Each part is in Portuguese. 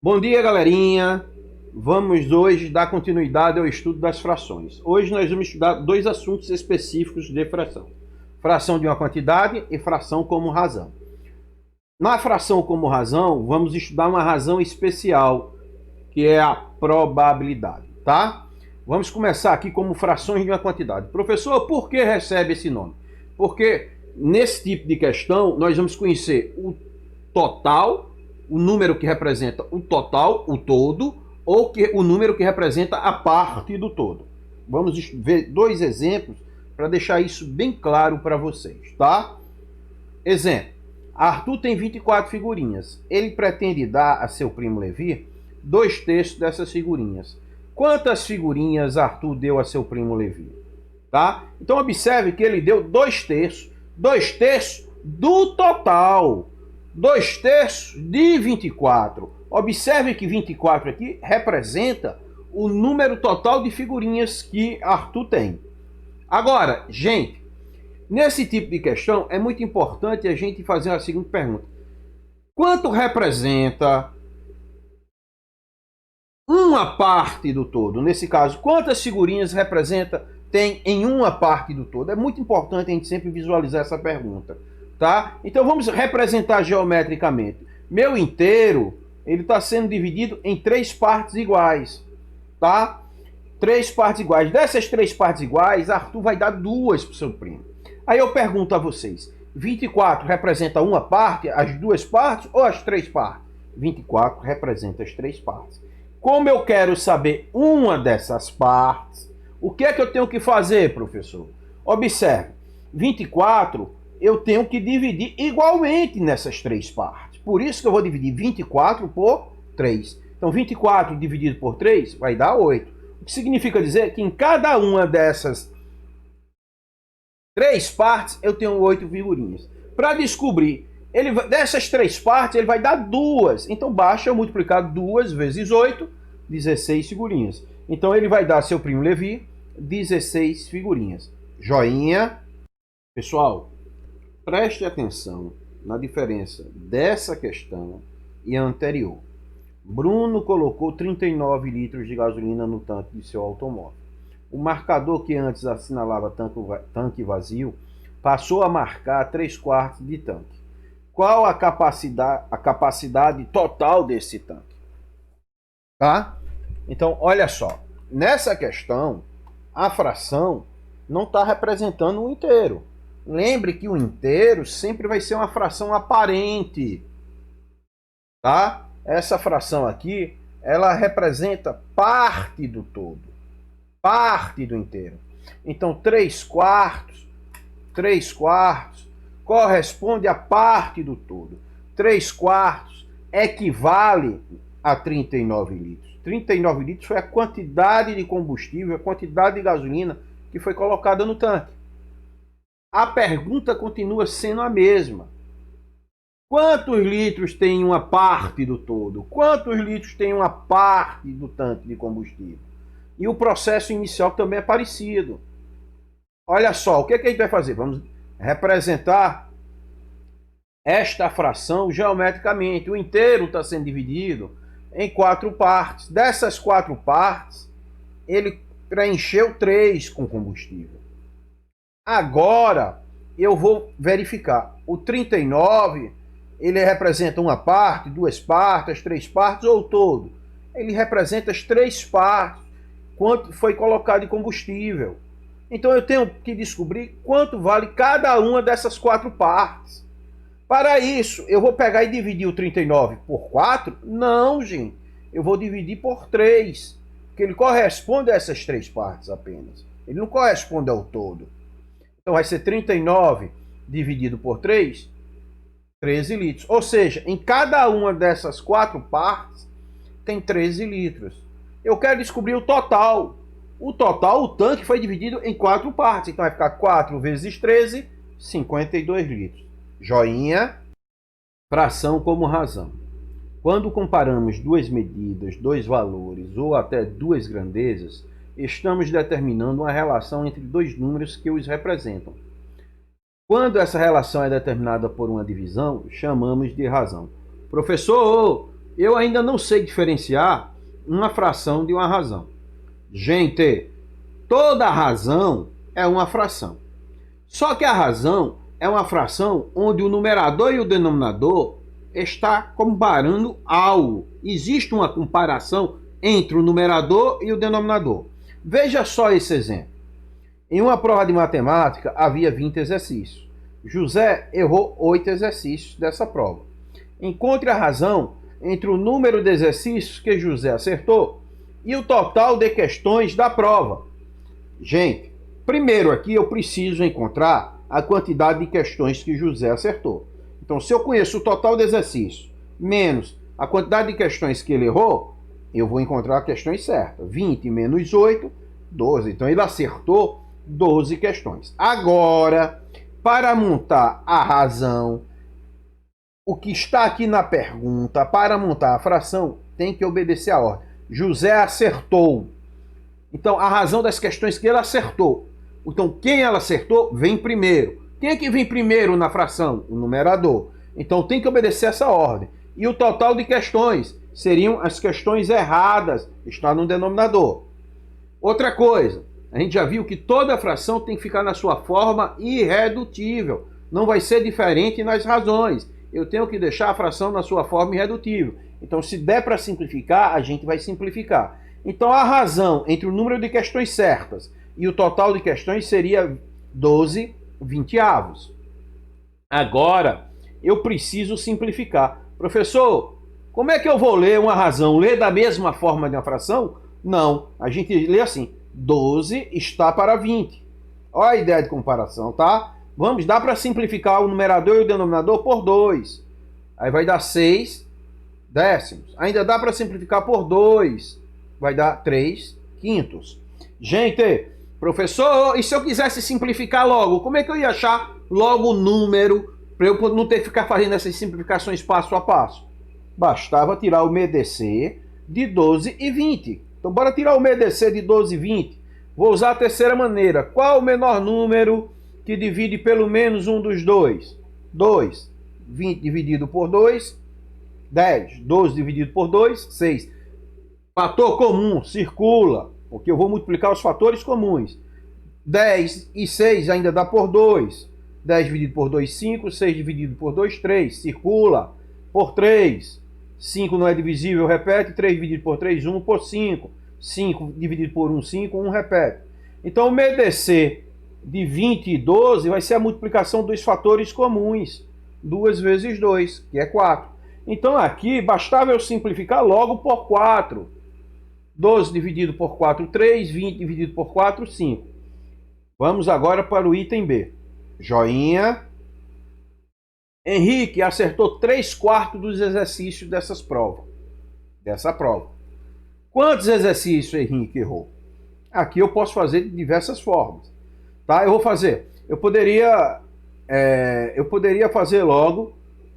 Bom dia, galerinha! Vamos hoje dar continuidade ao estudo das frações. Hoje nós vamos estudar dois assuntos específicos de fração. Fração de uma quantidade e fração como razão. Na fração como razão, vamos estudar uma razão especial, que é a probabilidade, tá? Vamos começar aqui como frações de uma quantidade. Professor, por que recebe esse nome? Porque nesse tipo de questão, nós vamos conhecer o total, o número que representa o total, o todo, ou o número que representa a parte do todo. Vamos ver dois exemplos para deixar isso bem claro para vocês, tá? Exemplo: Arthur tem 24 figurinhas. Ele pretende dar a seu primo Levi 2/3 dessas figurinhas. Quantas figurinhas Arthur deu a seu primo Levi? Tá? Então observe que ele deu 2/3. 2/3 do total. 2/3 de 24. Observe que 24 aqui representa o número total de figurinhas que Arthur tem. Agora, gente, nesse tipo de questão é muito importante a gente fazer a seguinte pergunta: quanto representa uma parte do todo? Nesse caso, quantas figurinhas tem em uma parte do todo? É muito importante a gente sempre visualizar essa pergunta. Tá? Então vamos representar geometricamente. Meu inteiro, ele está sendo dividido em 3 partes iguais. Tá? 3 partes iguais. Dessas 3 partes iguais, Arthur vai dar 2 para o seu primo. Aí eu pergunto a vocês: 24 representa uma parte, as 2 partes ou as 3 partes? 24 representa as 3 partes. Como eu quero saber uma dessas partes, o que é que eu tenho que fazer, professor? Observe, 24 eu tenho que dividir igualmente nessas 3 partes. Por isso que eu vou dividir 24 por 3. Então 24 dividido por 3 vai dar 8. O que significa dizer que em cada uma dessas 3 partes eu tenho 8 figurinhas. Para descobrir, dessas 3 partes ele vai dar 2. Então basta eu multiplicar 2 vezes 8, 16 figurinhas. Então ele vai dar a seu primo Levi 16 figurinhas. Joinha. Pessoal, preste atenção na diferença dessa questão e a anterior. Bruno colocou 39 litros de gasolina no tanque de seu automóvel. O marcador que antes assinalava tanque vazio passou a marcar 3/4 de tanque. Qual a capacidade total desse tanque? Tá? Então, olha só. Nessa questão, a fração não está representando o inteiro. Lembre que o inteiro sempre vai ser uma fração aparente. Tá? Essa fração aqui, ela representa parte do todo. Parte do inteiro. Então, 3/4 corresponde à parte do todo. 3/4 equivale a 39 litros. 39 litros foi a quantidade de combustível, a quantidade de gasolina que foi colocada no tanque. A pergunta continua sendo a mesma. Quantos litros tem uma parte do todo? Quantos litros tem uma parte do tanque de combustível? E o processo inicial também é parecido. Olha só, o que a gente vai fazer? Vamos representar esta fração geometricamente. O inteiro está sendo dividido em 4 partes. Dessas 4 partes, ele preencheu 3 com combustível. Agora, eu vou verificar. O 39, ele representa uma parte, 2 partes, 3 partes ou todo? Ele representa as 3 partes, quanto foi colocado de combustível. Então eu tenho que descobrir quanto vale cada uma dessas 4 partes. Para isso, eu vou pegar e dividir o 39 por 4? Não, gente. Eu vou dividir por 3, porque ele corresponde a essas 3 partes apenas. Ele não corresponde ao todo. Então vai ser 39 dividido por 3, 13 litros. Ou seja, em cada uma dessas 4 partes tem 13 litros. Eu quero descobrir o total. O total, o tanque foi dividido em 4 partes. Então vai ficar 4 vezes 13, 52 litros. Joinha. Fração como razão. Quando comparamos 2 medidas, 2 valores ou até 2 grandezas, estamos determinando uma relação entre 2 números que os representam. Quando essa relação é determinada por uma divisão, chamamos de razão. Professor, eu ainda não sei diferenciar uma fração de uma razão. Gente, toda razão é uma fração. Só que a razão é uma fração onde o numerador e o denominador está comparando algo. Existe uma comparação entre o numerador e o denominador. Veja só esse exemplo. Em uma prova de matemática havia 20 exercícios. José errou 8 exercícios dessa prova. Encontre a razão entre o número de exercícios que José acertou e o total de questões da prova. Gente, primeiro aqui eu preciso encontrar a quantidade de questões que José acertou. Então, se eu conheço o total de exercícios menos a quantidade de questões que ele errou, eu vou encontrar questões certas. 20 menos 8, 12. Então, ele acertou 12 questões. Agora, para montar a razão, o que está aqui na pergunta, para montar a fração, tem que obedecer a ordem. José acertou. Então, a razão das questões que ele acertou. Então, quem ela acertou, vem primeiro. Quem é que vem primeiro na fração? O numerador. Então, tem que obedecer essa ordem. E o total de questões seriam as questões erradas, está no denominador. Outra coisa, a gente já viu que toda fração tem que ficar na sua forma irredutível. Não vai ser diferente nas razões. Eu tenho que deixar a fração na sua forma irredutível. Então, se der para simplificar, a gente vai simplificar. Então, a razão entre o número de questões certas e o total de questões seria 12 vinteavos. Agora, eu preciso simplificar. Professor, como é que eu vou ler uma razão? Ler da mesma forma de uma fração? Não, a gente lê assim, 12 está para 20. Olha a ideia de comparação, tá? Vamos, dá para simplificar o numerador e o denominador por 2. Aí vai dar 6 décimos. Ainda dá para simplificar por 2. Vai dar 3 quintos. Gente, professor, e se eu quisesse simplificar logo? Como é que eu ia achar logo o número para eu não ter que ficar fazendo essas simplificações passo a passo? Bastava tirar o MEDC de 12 e 20. Então, bora tirar o MEDC de 12 e 20. Vou usar a terceira maneira. Qual o menor número que divide pelo menos um dos dois? 2. 20 dividido por 2, 10. 12 dividido por 2, 6. Fator comum, circula, porque eu vou multiplicar os fatores comuns. 10 e 6 ainda dá por 2. 10 dividido por 2, 5. 6 dividido por 2, 3. Circula por 3. 5 não é divisível, repete. 3 dividido por 3, 1 por 5. 5 dividido por 1, 5. 1 repete. Então, o MEDC de 20 e 12 vai ser a multiplicação dos fatores comuns. 2 vezes 2, que é 4. Então, aqui, bastava eu simplificar logo por 4. 12 dividido por 4, 3. 20 dividido por 4, 5. Vamos agora para o item B. Joinha. Henrique acertou 3/4 dos exercícios dessa prova. Quantos exercícios Henrique errou? Aqui eu posso fazer de diversas formas. Tá? Eu poderia fazer logo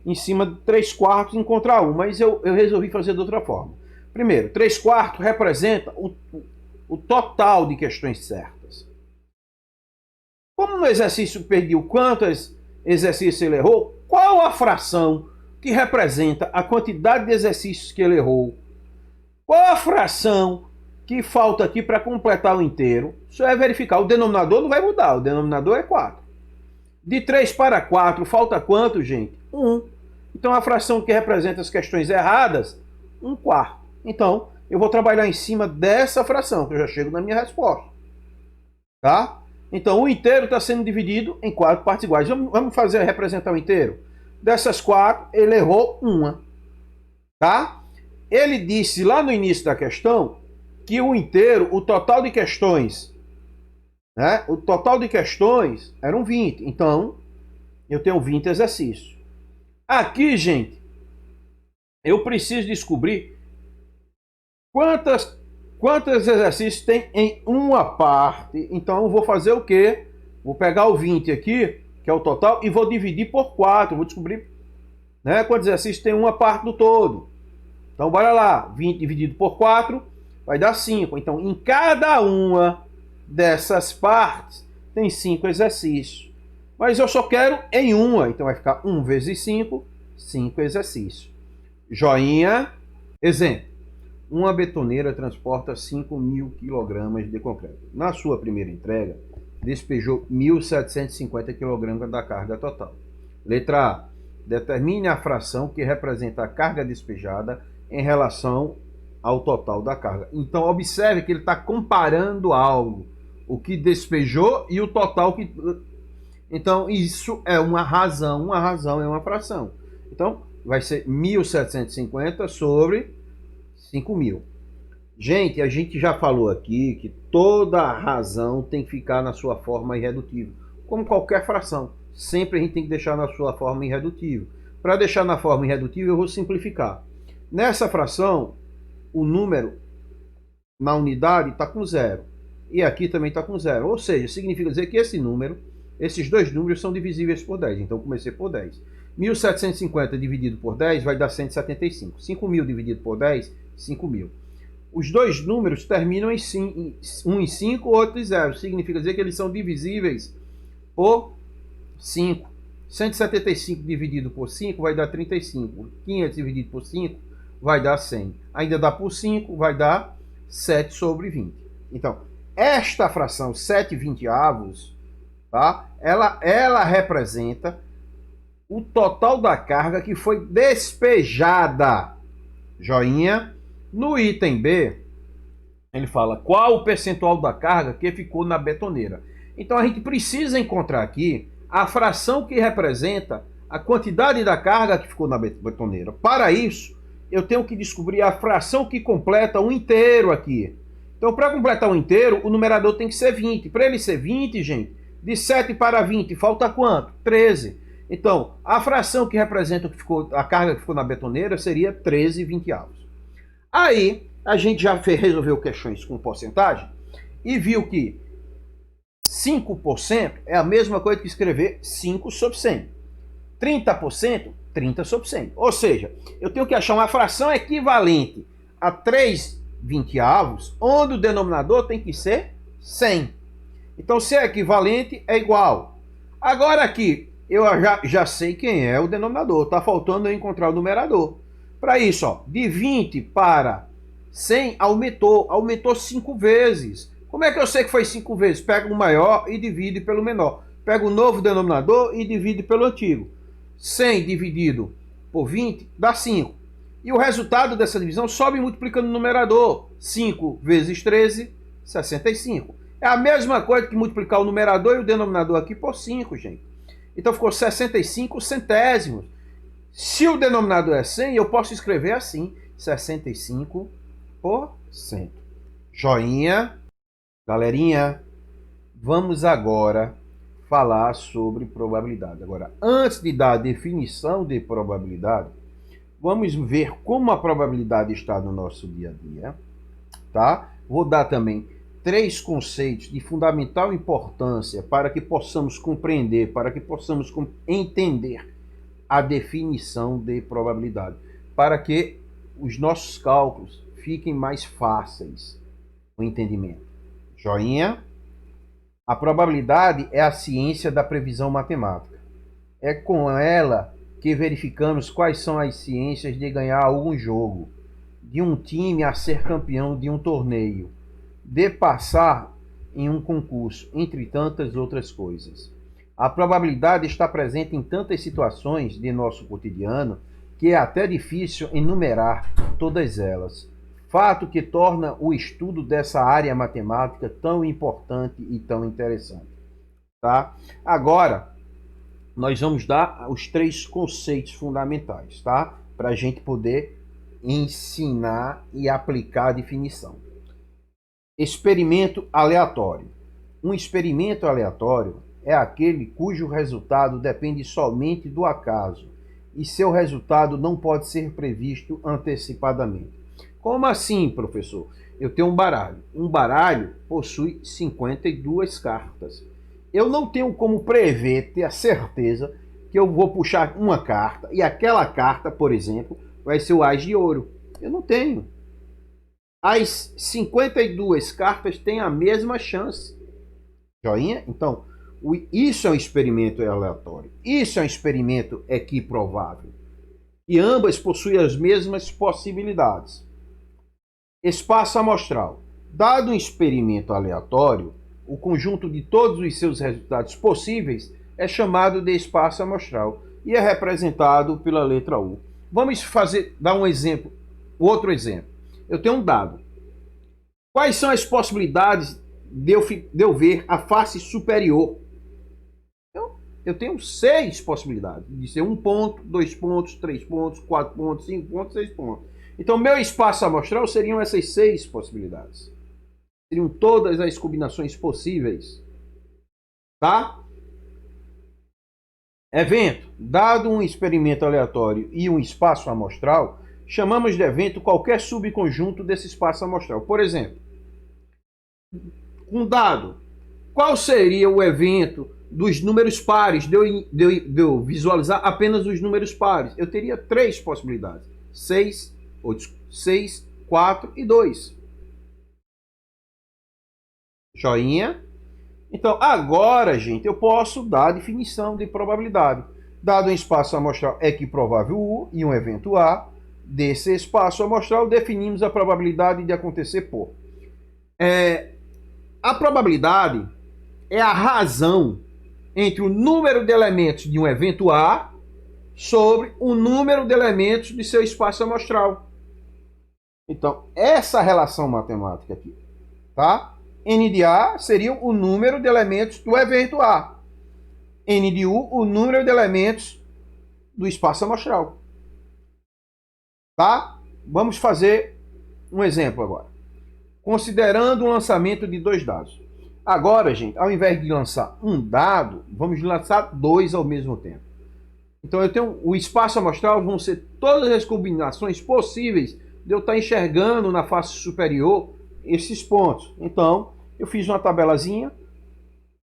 em cima de 3/4 e encontrar um, mas eu resolvi fazer de outra forma. Primeiro, 3/4 representa o total de questões certas. Como no exercício pediu quantos exercícios ele errou, qual a fração que representa a quantidade de exercícios que ele errou? Qual a fração que falta aqui para completar o inteiro? Isso é verificar. O denominador não vai mudar, o denominador é 4. De 3 para 4, falta quanto, gente? 1. Então, a fração que representa as questões erradas, 1/4. Então, eu vou trabalhar em cima dessa fração, que eu já chego na minha resposta. Tá? Então, o inteiro está sendo dividido em 4 partes iguais. Vamos representar o inteiro? Dessas 4, ele errou uma. Tá? Ele disse lá no início da questão que o inteiro, o total de questões, né? O total de questões eram 20. Então, eu tenho 20 exercícios. Aqui, gente, eu preciso descobrir quantos exercícios tem em uma parte. Então, eu vou fazer o quê? Vou pegar o 20 aqui, que é o total, e vou dividir por 4. Vou descobrir, né, quantos exercícios tem uma parte do todo. Então, bora lá. 20 dividido por 4 vai dar 5. Então, em cada uma dessas partes tem 5 exercícios. Mas eu só quero em uma. Então, vai ficar 1 vezes 5, 5 exercícios. Joinha. Exemplo, uma betoneira transporta 5.000 kg de concreto. Na sua primeira entrega, despejou 1.750 kg da carga total. Letra A. Determine a fração que representa a carga despejada em relação ao total da carga. Então, observe que ele está comparando algo, o que despejou e o total que... Então, isso é uma razão é uma fração. Então, vai ser 1.750 sobre 5.000. Gente, a gente já falou aqui que toda razão tem que ficar na sua forma irredutível, como qualquer fração. Sempre a gente tem que deixar na sua forma irredutível. Para deixar na forma irredutível, eu vou simplificar. Nessa fração, o número na unidade está com zero. E aqui também está com zero. Ou seja, significa dizer que esses dois números são divisíveis por 10. Então, comecei por 10. 1.750 dividido por 10 vai dar 175. 5.000 dividido por 10, 5.000. Os dois números terminam um em 5, outro em 0. Significa dizer que eles são divisíveis por 5. 175 dividido por 5 vai dar 35. 500 dividido por 5 vai dar 100. Ainda dá por 5, vai dar 7 sobre 20. Então, esta fração 7/20, tá? Ela representa o total da carga que foi despejada. Joinha. No item B, ele fala qual o percentual da carga que ficou na betoneira. Então a gente precisa encontrar aqui a fração que representa a quantidade da carga que ficou na betoneira. Para isso, eu tenho que descobrir a fração que completa um inteiro aqui. Então, para completar um inteiro, o numerador tem que ser 20. Para ele ser 20, gente, de 7 para 20, falta quanto? 13. Então, a fração que representa a carga que ficou na betoneira seria 13/20. Aí, a gente já resolveu questões com porcentagem e viu que 5% é a mesma coisa que escrever 5 sobre 100. 30%, 30 sobre 100. Ou seja, eu tenho que achar uma fração equivalente a 3/20, onde o denominador tem que ser 100. Então, se é equivalente, é igual. Agora aqui, eu já sei quem é o denominador. Está faltando eu encontrar o numerador. Para isso, ó, de 20 para 100 aumentou 5 vezes. Como é que eu sei que foi 5 vezes? Pega o maior e divide pelo menor. Pega o novo denominador e divide pelo antigo. 100 dividido por 20 dá 5. E o resultado dessa divisão sobe multiplicando o numerador. 5 vezes 13, 65. É a mesma coisa que multiplicar o numerador e o denominador aqui por 5, gente. Então ficou 65 centésimos. Se o denominador é 100, eu posso escrever assim, 65%. Joinha. Galerinha, vamos agora falar sobre probabilidade. Agora, antes de dar a definição de probabilidade, vamos ver como a probabilidade está no nosso dia a dia, tá? Vou dar também 3 conceitos de fundamental importância para que possamos compreender, para que possamos entender a definição de probabilidade, para que os nossos cálculos fiquem mais fáceis no entendimento. Joinha. A probabilidade é a ciência da previsão matemática. É com ela que verificamos quais são as ciências de ganhar algum jogo, de um time a ser campeão de um torneio, de passar em um concurso, entre tantas outras coisas. A probabilidade está presente em tantas situações de nosso cotidiano que é até difícil enumerar todas elas. Fato que torna o estudo dessa área matemática tão importante e tão interessante. Tá? Agora, nós vamos dar os 3 conceitos fundamentais, tá? Para a gente poder ensinar e aplicar a definição. Experimento aleatório. Um experimento aleatório é aquele cujo resultado depende somente do acaso e seu resultado não pode ser previsto antecipadamente. Como assim, professor? Eu tenho um baralho. Um baralho possui 52 cartas. Eu não tenho como prever, ter a certeza que eu vou puxar uma carta e aquela carta, por exemplo, vai ser o As de Ouro. Eu não tenho. As 52 cartas têm a mesma chance. Joinha? Então, isso é um experimento aleatório. Isso é um experimento equiprovável. e ambas possuem as mesmas possibilidades. Espaço amostral. Dado um experimento aleatório, o conjunto de todos os seus resultados possíveis é chamado de espaço amostral e é representado pela letra U. Vamos dar um exemplo, outro exemplo. Eu tenho um dado. Quais são as possibilidades de eu ver a face superior? Eu tenho 6 possibilidades de ser 1 ponto, 2 pontos, 3 pontos, 4 pontos, 5 pontos, 6 pontos. Então, meu espaço amostral seriam essas 6 possibilidades. Seriam todas as combinações possíveis. Tá? Evento. Dado um experimento aleatório e um espaço amostral, chamamos de evento qualquer subconjunto desse espaço amostral. Por exemplo, um dado. Qual seria o evento dos números pares de eu visualizar apenas os números pares? Eu teria 3 possibilidades. 6, 4 e 2. Joinha. Então, agora, gente, eu posso dar a definição de probabilidade. Dado um espaço amostral equiprovável U e um evento A, desse espaço amostral definimos a probabilidade de acontecer por. A probabilidade é a razão entre o número de elementos de um evento A sobre o número de elementos de seu espaço amostral. Então, essa relação matemática aqui, tá? N de A seria o número de elementos do evento A. N de U, o número de elementos do espaço amostral. Tá? Vamos fazer um exemplo agora. Considerando o lançamento de 2 dados. Agora, gente, ao invés de lançar um dado, vamos lançar 2 ao mesmo tempo. Então, eu tenho o espaço amostral, vão ser todas as combinações possíveis de eu estar enxergando na face superior esses pontos. Então, eu fiz uma tabelazinha,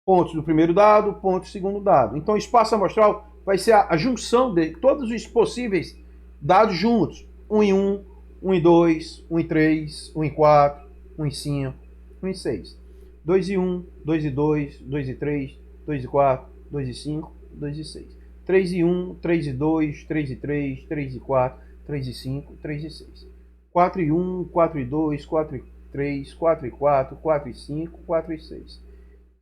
pontos do primeiro dado, pontos do segundo dado. Então, o espaço amostral vai ser a junção de todos os possíveis dados juntos. 1 em 1, 1 em 2, 1 em 3, 1 em 4, 1 em 5, 1 em 6. 2 e 1, 2 e 2, 2 e 3, 2 e 4, 2 e 5, 2 e 6. 3 e 1, 3 e 2, 3 e 3, 3 e 4, 3 e 5, 3 e 6. 4 e 1, 4 e 2, 4 e 3, 4 e 4, 4 e 5, 4 e 6.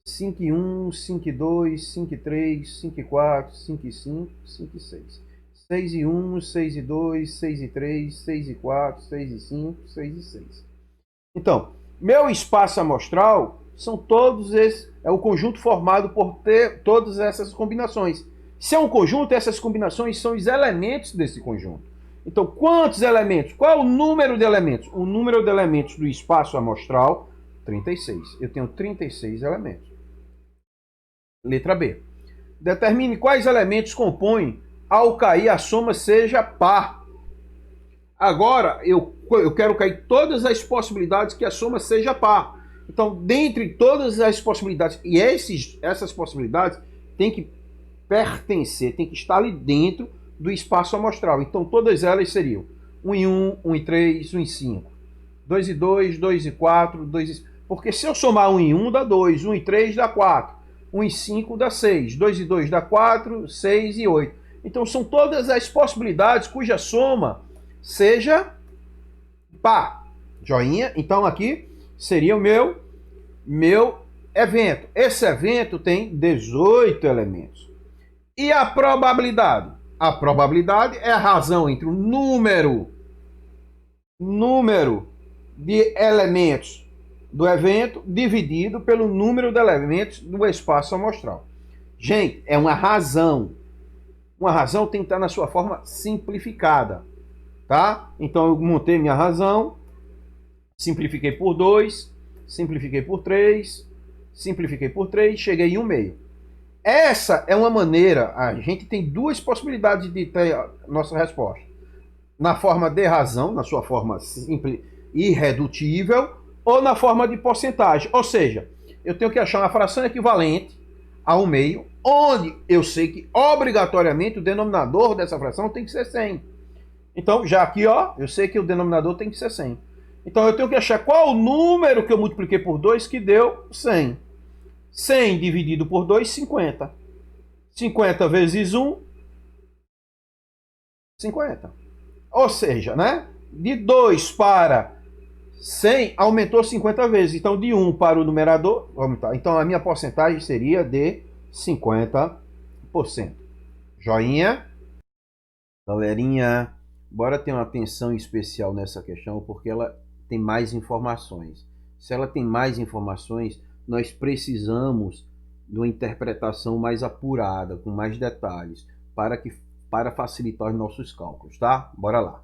5 e 1, 5 e 2, 5 e 3, 5 e 4, 5 e 5, 5 e 6. 6 e 1, 6 e 2, 6 e 3, 6 e 4, 6 e 5, 6 e 6. Então, meu espaço amostral são todos esses, é o conjunto formado por ter todas essas combinações. Se é um conjunto, essas combinações são os elementos desse conjunto. Então, quantos elementos? Qual é o número de elementos? O número de elementos do espaço amostral, 36. Eu tenho 36 elementos. Letra B. Determine quais elementos compõem ao cair a soma seja par. Agora, eu quero cair todas as possibilidades que a soma seja par. Então, dentre todas as possibilidades, e essas possibilidades têm que pertencer, tem que estar ali dentro do espaço amostral. Então, todas elas seriam 1 em 1, 1 em 3, 1 em 5. 2 e 2, 2 e 4, 2 e... Porque se eu somar 1 em 1 dá 2, 1 em 3 dá 4, 1 em 5 dá 6, 2 e 2 dá 4, 6 e 8. Então, são todas as possibilidades cuja soma seja par. Joinha. Então, aqui seria o meu evento. Esse evento tem 18 elementos. E a probabilidade? A probabilidade é a razão entre o número de elementos do evento dividido pelo número de elementos do espaço amostral. Gente, é uma razão. Uma razão tem que estar na sua forma simplificada. Tá? Então eu montei minha razão, simplifiquei por 2, simplifiquei por 3, simplifiquei por 3, cheguei em 1 meio. Essa é uma maneira, a gente tem 2 possibilidades de ter a nossa resposta. Na forma de razão, na sua forma simples, irredutível, ou na forma de porcentagem. Ou seja, eu tenho que achar uma fração equivalente a 1 meio, onde eu sei que obrigatoriamente o denominador dessa fração tem que ser 100. Então, já aqui, ó, eu sei que o denominador tem que ser 100. Então, eu tenho que achar qual o número que eu multipliquei por 2 que deu 100. 100 dividido por 2, 50. 50 vezes 1, 50. Ou seja, né? De 2 para 100 aumentou 50 vezes. Então, de 1 para o numerador, aumentar. Então, a minha porcentagem seria de 50%. Joinha. Galerinha, bora ter uma atenção especial nessa questão, porque ela tem mais informações. Se ela tem mais informações, nós precisamos de uma interpretação mais apurada, com mais detalhes, para facilitar os nossos cálculos, tá? Bora lá.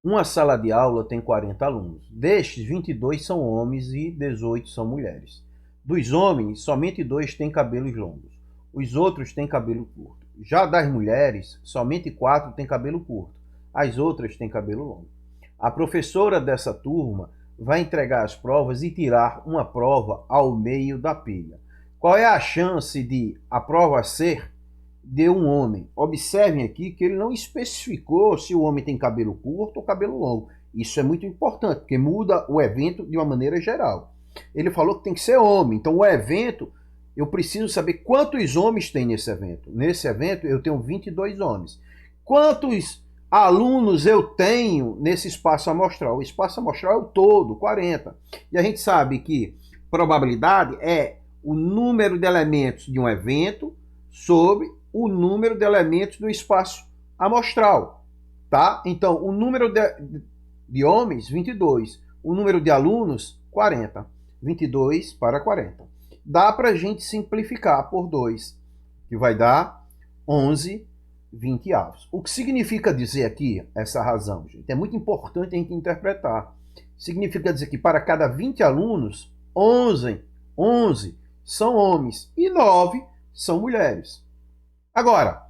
Uma sala de aula tem 40 alunos. Destes, 22 são homens e 18 são mulheres. Dos homens, somente 2 têm cabelos longos. Os outros têm cabelo curto. Já das mulheres, somente 4 têm cabelo curto. As outras têm cabelo longo. A professora dessa turma vai entregar as provas e tirar uma prova ao meio da pilha. Qual é a chance de a prova ser de um homem? Observem aqui que ele não especificou se o homem tem cabelo curto ou cabelo longo. Isso é muito importante, porque muda o evento de uma maneira geral. Ele falou que tem que ser homem, então o evento, eu preciso saber quantos homens tem nesse evento. Nesse evento eu tenho 22 homens. Quantos alunos eu tenho nesse espaço amostral? O espaço amostral é o todo, 40. E a gente sabe que probabilidade é o número de elementos de um evento sobre o número de elementos do espaço amostral, tá? Então, o número de homens, 22. O número de alunos, 40. 22 para 40. Dá para a gente simplificar por 2, que vai dar 11 20avos. O que significa dizer aqui essa razão, gente? É muito importante a gente interpretar. Significa dizer que para cada 20 alunos, 11 são homens e 9 são mulheres. Agora,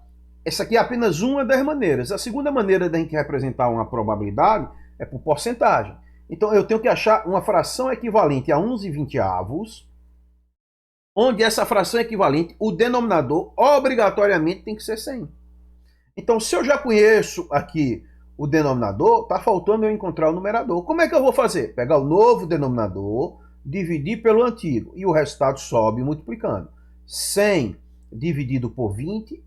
essa aqui é apenas uma das maneiras. A segunda maneira da gente representar uma probabilidade é por porcentagem. Então, eu tenho que achar uma fração equivalente a 11 20avos, onde essa fração equivalente, o denominador, obrigatoriamente tem que ser 100. Então, se eu já conheço aqui o denominador, está faltando eu encontrar o numerador. Como é que eu vou fazer? Pegar o novo denominador, dividir pelo antigo, e o resultado sobe multiplicando. 100 dividido por 20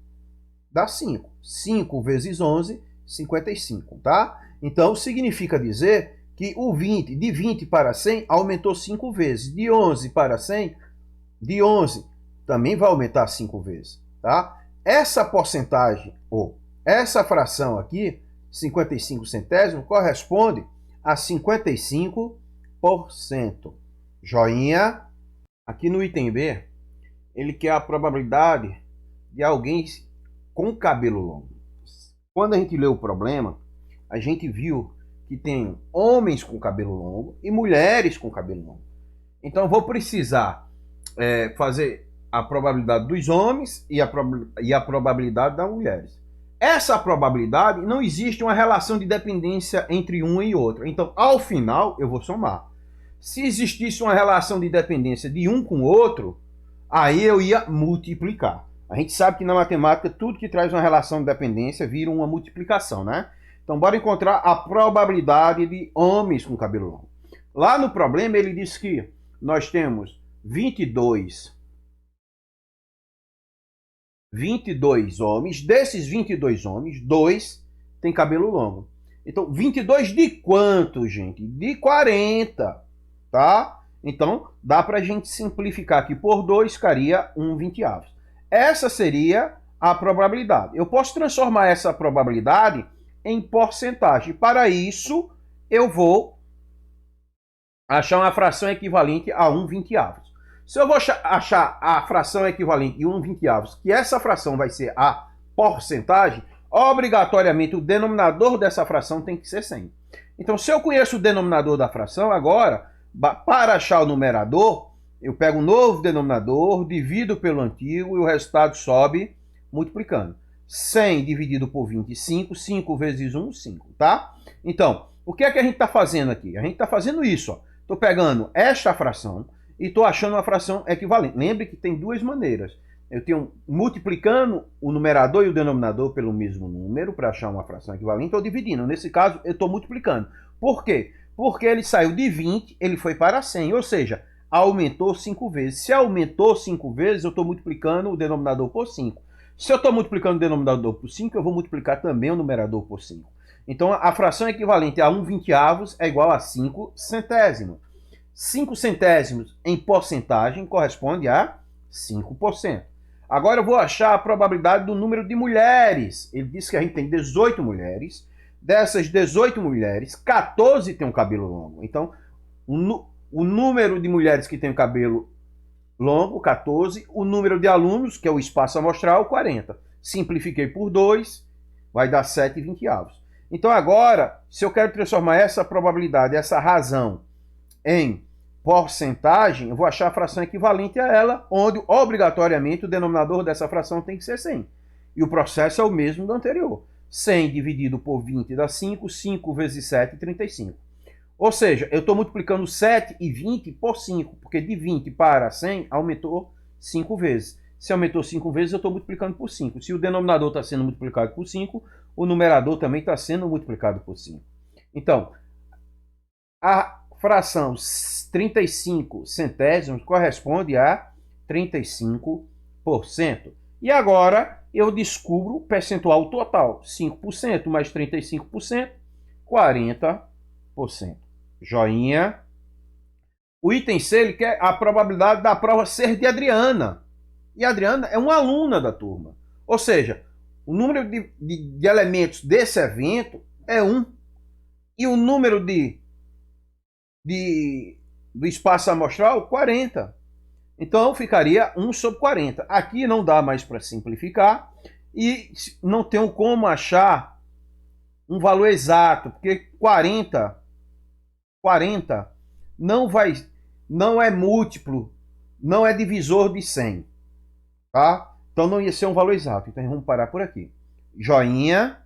dá 5. 5 vezes 11, 55, tá? Então, significa dizer que o 20, de 20 para 100, aumentou 5 vezes. De 11 para 100, de 11 também vai aumentar 5 vezes, tá? Essa porcentagem, ou essa fração aqui, 55 centésimos, corresponde a 55%. Joinha. Aqui no item B, ele quer a probabilidade de alguém com cabelo longo. Quando a gente leu o problema, a gente viu que tem homens com cabelo longo e mulheres com cabelo longo. Então eu vou precisar fazer a probabilidade dos homens e a probabilidade das mulheres. Essa probabilidade, não existe uma relação de dependência entre um e outro. Então, ao final, eu vou somar. Se existisse uma relação de dependência de um com o outro, aí eu ia multiplicar. A gente sabe que na matemática, tudo que traz uma relação de dependência vira uma multiplicação, né? Então, bora encontrar a probabilidade de homens com cabelo longo. Lá no problema, ele diz que nós temos 22 homens. Desses 22 homens, 2 têm cabelo longo. Então, 22 de quanto, gente? De 40, tá? Então, dá para a gente simplificar aqui por 2, ficaria 1 20avos. Essa seria a probabilidade. Eu posso transformar essa probabilidade em porcentagem. Para isso, eu vou achar uma fração equivalente a 1 20avos. Se eu vou achar a fração equivalente a 1 20avos, que essa fração vai ser a porcentagem, obrigatoriamente o denominador dessa fração tem que ser 100. Então, se eu conheço o denominador da fração, agora, para achar o numerador, eu pego um novo denominador, divido pelo antigo e o resultado sobe multiplicando. 100 dividido por 25, 5 vezes 1, 5, tá? Então, o que é que a gente está fazendo aqui? A gente está fazendo isso, ó. Estou pegando esta fração e estou achando uma fração equivalente. Lembre que tem duas maneiras. Eu tenho multiplicando o numerador e o denominador pelo mesmo número para achar uma fração equivalente, ou dividindo. Nesse caso, eu estou multiplicando. Por quê? Porque ele saiu de 20, ele foi para 100, ou seja, aumentou 5 vezes. Se aumentou 5 vezes, eu estou multiplicando o denominador por 5. Se eu estou multiplicando o denominador por 5, eu vou multiplicar também o numerador por 5. Então, a fração equivalente a 1 vinteavos é igual a 5 centésimos. 5 centésimos em porcentagem corresponde a 5%. Agora eu vou achar a probabilidade do número de mulheres. Ele disse que a gente tem 18 mulheres. Dessas 18 mulheres, 14 têm um cabelo longo. Então, o número de mulheres que têm o cabelo longo, 14. O número de alunos, que é o espaço amostral, 40. Simplifiquei por 2, vai dar 7 vinteavos. Então agora, se eu quero transformar essa probabilidade, essa razão, em porcentagem, eu vou achar a fração equivalente a ela, onde obrigatoriamente o denominador dessa fração tem que ser 100. E o processo é o mesmo do anterior. 100 dividido por 20 dá 5, 5 vezes 7, 35. Ou seja, eu estou multiplicando 7 e 20 por 5, porque de 20 para 100 aumentou 5 vezes. Se aumentou 5 vezes, eu estou multiplicando por 5. Se o denominador está sendo multiplicado por 5, o numerador também está sendo multiplicado por 5. Então, a fração 35 centésimos corresponde a 35%. E agora eu descubro o percentual total. 5% mais 35%, 40%. Joinha. O item C, ele quer a probabilidade da prova ser de Adriana. E a Adriana é uma aluna da turma. Ou seja, o número de elementos desse evento é 1. E o número do espaço amostral, 40. Então ficaria 1 sobre 40. Aqui não dá mais para simplificar. E não tenho como achar um valor exato, porque 40 não é múltiplo, não é divisor de 100, tá? Então não ia ser um valor exato. Então vamos parar por aqui. Joinha.